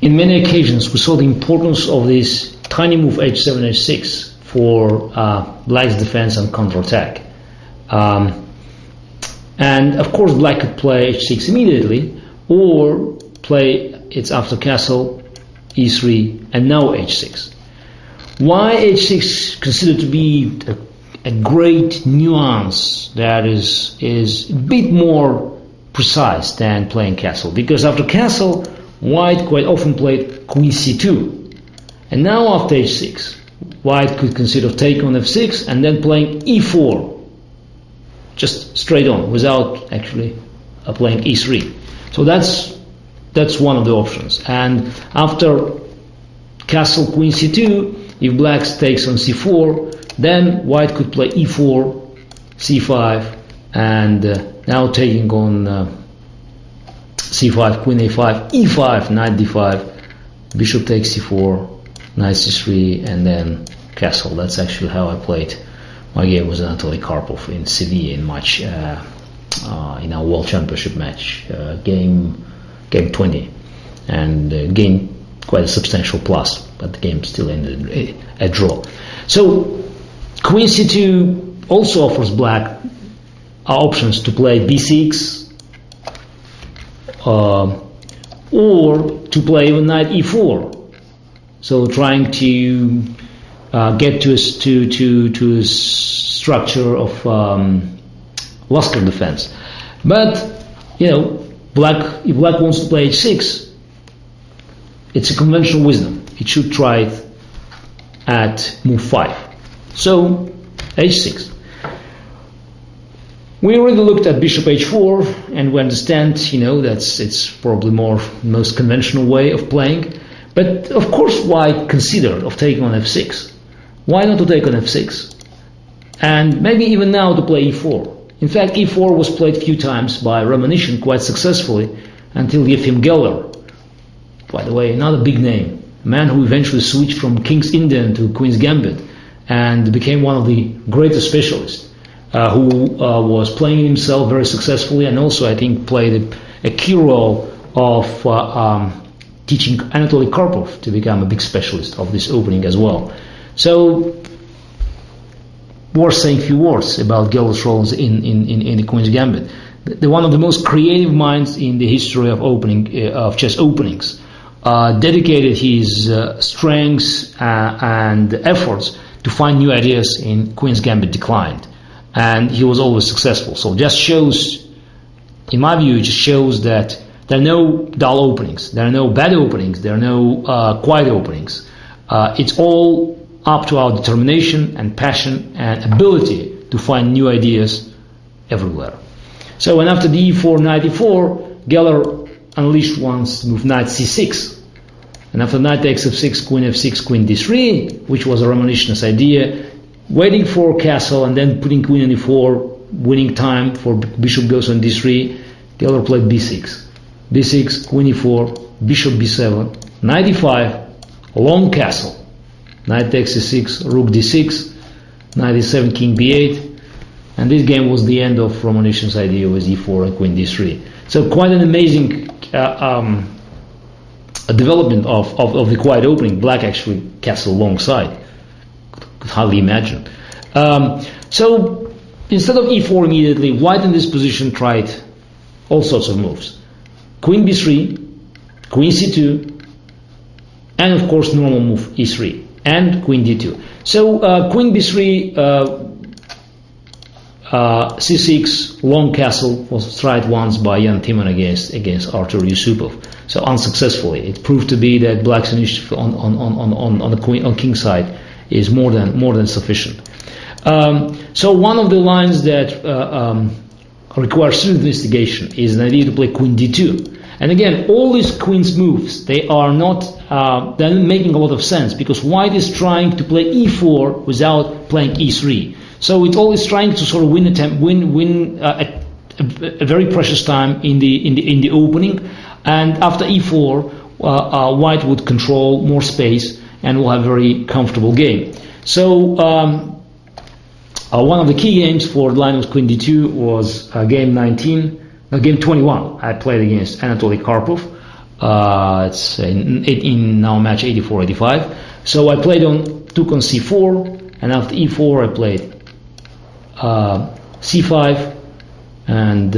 in many occasions we saw the importance of this tiny move h7, h6 for black's defense and counterattack. And of course black could play h6 immediately, or play its after castle, e3, and now h6. Why h6 considered to be a great nuance that is a bit more precise than playing castle? Because after castle, white quite often played queen c2, and now after h6, white could consider take on f6 and then playing e4, just straight on without actually playing e3. So that's one of the options. And after castle queen c2, if black takes on c4, then white could play e4, c5, and now taking on c5, queen a5, e5, knight d5, bishop takes c4, knight c3, and then castle. That's actually how I played my game with Anatoly Karpov in Sevilla in March, in our World Championship match, game 20, and gained quite a substantial plus, but the game still ended a draw. So queen c2 also offers black options to play b6, or to play even knight e4. So trying to get to a structure of Lasker defense. But if black wants to play h6, it's a conventional wisdom. It should try it at move 5. So h6. We already looked at bishop h4, and we understand, it's probably most conventional way of playing. But of course, white considered of taking on f6. Why not to take on f6? And maybe even now to play e4. In fact, e4 was played a few times by Romanishin quite successfully until Yefim Geller. By the way, another big name, a man who eventually switched from King's Indian to Queen's Gambit and became one of the greatest specialists, who was playing himself very successfully, and also I think played a key role of teaching Anatoly Karpov to become a big specialist of this opening as well. So, worth saying a few words about Geller's roles in the Queen's Gambit. One of the most creative minds in the history of chess openings, dedicated his strengths and efforts to find new ideas in Queen's Gambit declined, and he was always successful. So just shows, in my view, it just shows that there are no dull openings, there are no bad openings, there are no quiet openings. It's all up to our determination and passion and ability to find new ideas everywhere. So, and after the e4, knight e4, Geller unleashed once move knight c6. And after knight takes f6, queen f6, queen d3, which was a Romanishin's idea, waiting for castle and then putting queen on e4, winning time for bishop goes on d3, Geller played b6. b6, queen e4, bishop b7, knight e5, long castle. Knight takes e6, rook d6, knight e7, king b8, and this game was the end of Romanishin's idea with e4 and queen d3. So quite an amazing development of the quiet opening. Black actually castle long side. Could hardly imagine. So instead of e4 immediately, white in this position tried all sorts of moves. Queen b3, queen c2, and of course normal move e3. And queen d2. So queen b3, c6, long castle was tried once by Jan Timman against Artur Yusupov. So unsuccessfully, it proved to be that black's initiative on the king side is more than sufficient. So one of the lines that requires serious investigation is an idea to play queen d2. And again, all these queen's moves, they're not making a lot of sense, because white is trying to play e4 without playing e3. So it's always trying to sort of win a very precious time in the opening. And after e4, white would control more space and will have a very comfortable game. So one of the key games for the line with queen d2 was game 21. I played against Anatoly Karpov. It's in our match 84-85. So I played on took on c4, and after e4 I played c5, and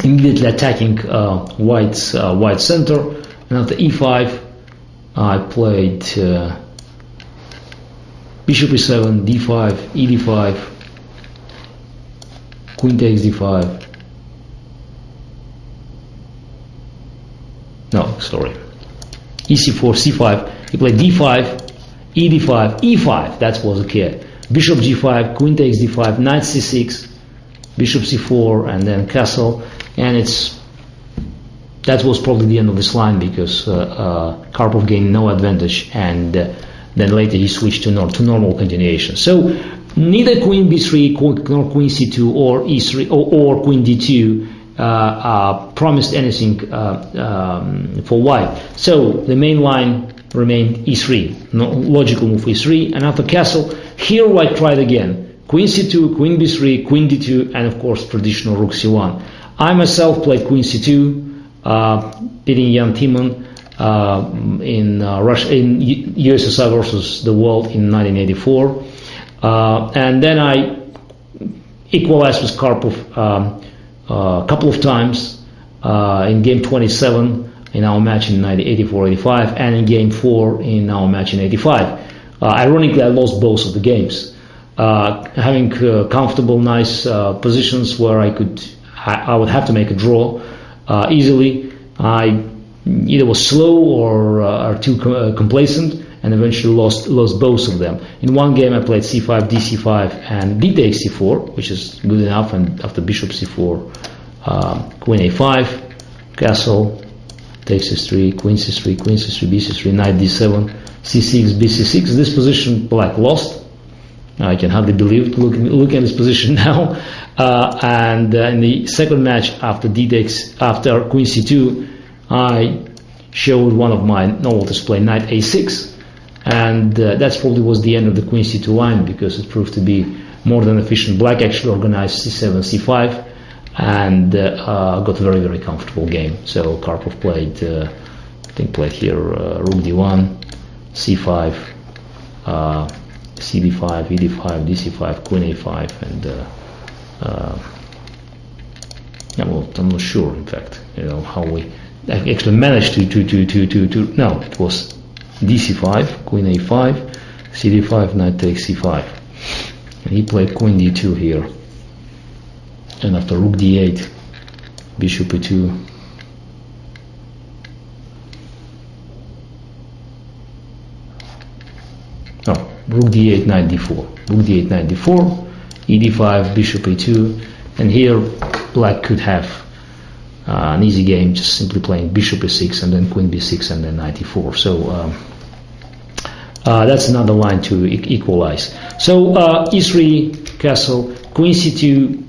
immediately attacking white's white center. And after e5 I played bishop e7, d5, ed5, queen takes d5. No, sorry. ec4, c5. He played d5, ed5, e5. That was okay. Bishop g5, queen takes d5, knight c6, bishop c4, and then castle. And that was probably the end of this line, because Karpov gained no advantage, and then later he switched to normal continuation. So neither queen b3 nor queen c2 or e3 or queen d2 promised anything for white. So the main line remained e3, logical move e3, and after castle, here white tried again. Queen c2, queen b3, queen d2, and of course traditional rook c1. I myself played queen c2, beating Jan Timman in USSR versus the world in 1984, and then I equalized with Karpov a couple of times in game 27 in our match in 84-85, and in game 4 in our match in 85. Ironically, I lost both of the games, having comfortable, nice positions where I would have to make a draw easily. I either was slow or too complacent, and eventually lost both of them. In one game I played c5, dc5, and d takes c4, which is good enough, and after bishop c4, queen a5, castle, takes c3, queen c3, queen c3, b3, knight d7, c6, bc6. This position black lost. I can hardly believe it, looking at this position now. And in the second match, after after queen c2, I showed one of my novelties play knight a6, and that probably was the end of the queen c2 line, because it proved to be more than efficient. Black actually organized c7, c5, and got a very, very comfortable game. So Karpov played, I think played here rook d1, c5, cd5, ed5, dc5, queen a5, and I'm not sure, in fact, how we actually managed to no, it was dc5, queen a5, cd5, knight takes c5, and he played queen d2 here, and after rook d8, bishop e2, rook d8, knight d4, rook d8, knight d4, ed5, bishop a2, and here black could have an easy game, just simply playing bishop e6 and then queen b6 and then knight e4. So that's another line to equalize. So e3, castle, queen c2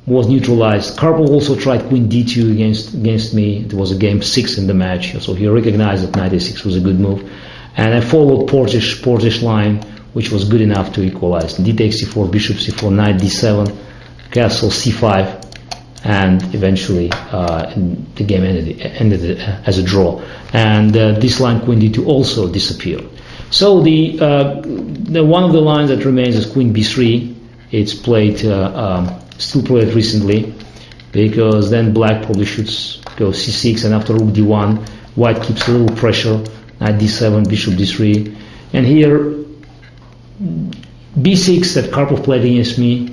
was neutralized. Karpov also tried queen d2 against me. It was a game 6 in the match, so he recognized that knight a6 was a good move, and I followed Portish line, which was good enough to equalize. D takes c4, bishop c4, knight d7, castle c5, and eventually the game ended as a draw. And this line queen d2 also disappeared. So the one of the lines that remains is queen b3. It's played, still played recently, because then black probably should go c6, and after rook d1, white keeps a little pressure. Knight d7, bishop d3, and here b6 that Karpov played against me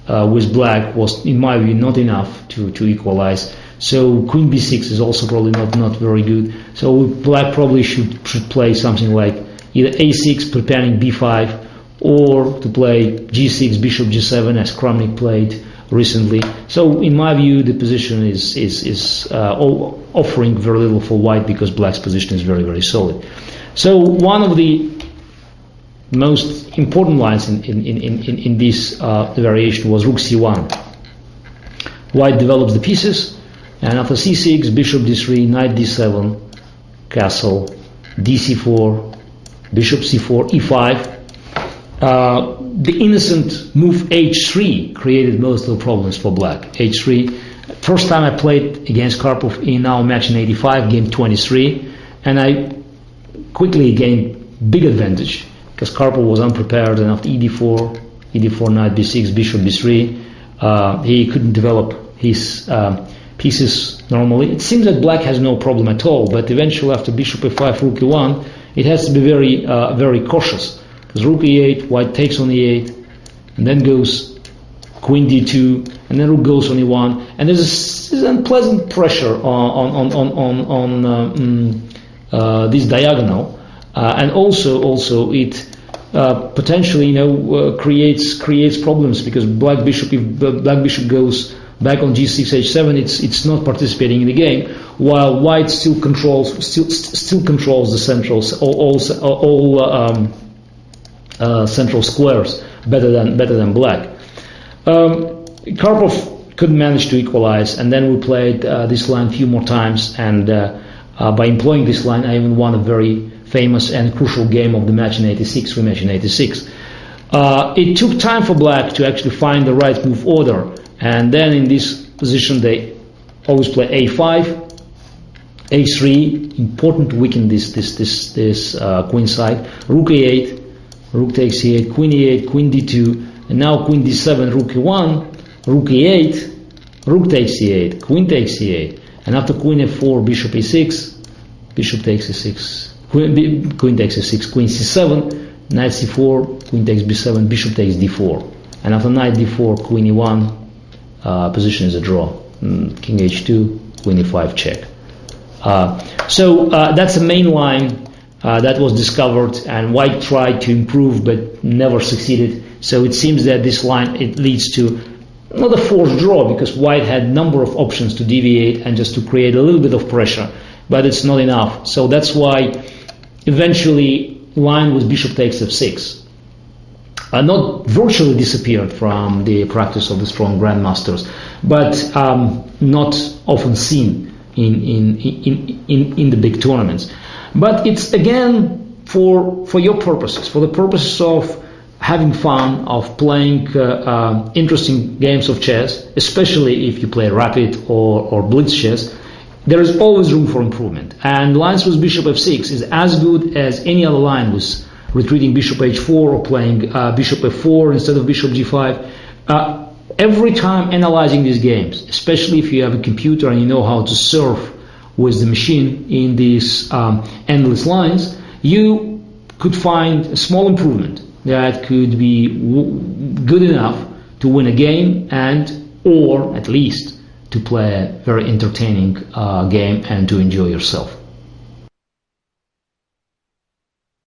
with black was, in my view, not enough to equalize. So queen b6 is also probably not very good. So black probably should play something like either a6 preparing b5, or to play g6, bishop g7 as Kramnik played recently. So in my view, the position is offering very little for white, because black's position is very, very solid. So one of the most important lines in this variation was rook c1. White develops the pieces, and after c6, bishop d3, knight d7, castle, dc4, bishop c4, e5. The innocent move h3 created most of the problems for black. h3, First time I played against Karpov in our match in 85, game 23, and I quickly gained big advantage because Karpov was unprepared, and after e4, knight b6, bishop b3, he couldn't develop his pieces normally. It seems that black has no problem at all, but eventually after bishop a5, rook e1, it has to be very cautious, because rook e8, white takes on e8, and then goes queen d2, and then rook goes on e1, and there's this unpleasant pressure on this diagonal, and also it potentially creates problems, because if black bishop goes back on g6 h7, it's not participating in the game, while white still controls the central squares better than black. Karpov couldn't manage to equalize, and then we played this line a few more times, and by employing this line I even won a very famous and crucial game of the match in 86, rematch in 86. It took time for black to actually find the right move order, and then in this position they always play a5, a3, important to weaken this queen side, rook a8, rook takes e8, queen d2, and now queen d7, rook e1, rook e8, rook takes e8, queen takes e8, and after queen f4, bishop e6, bishop takes e6, queen takes e6, queen c7, knight c4, queen takes b7, bishop takes d4, and after knight d4, queen e1, position is a draw, king h2, queen e5 check. So that's the main line that was discovered, and white tried to improve but never succeeded. So it seems that this line, it leads to not a forced draw, because white had a number of options to deviate and just to create a little bit of pressure, but it's not enough. So that's why eventually line with bishop takes f6 not virtually disappeared from the practice of the strong grandmasters, but not often seen in the big tournaments. But it's again for your purposes, for the purposes of having fun, of playing interesting games of chess, especially if you play rapid or blitz chess. There is always room for improvement, and lines with bishop f6 is as good as any other line with retreating bishop h4 or playing bishop f4 instead of bishop g5. Every time analyzing these games, especially if you have a computer and you know how to surf with the machine in these endless lines, you could find a small improvement that could be good enough to win a game, and or at least to play a very entertaining game and to enjoy yourself.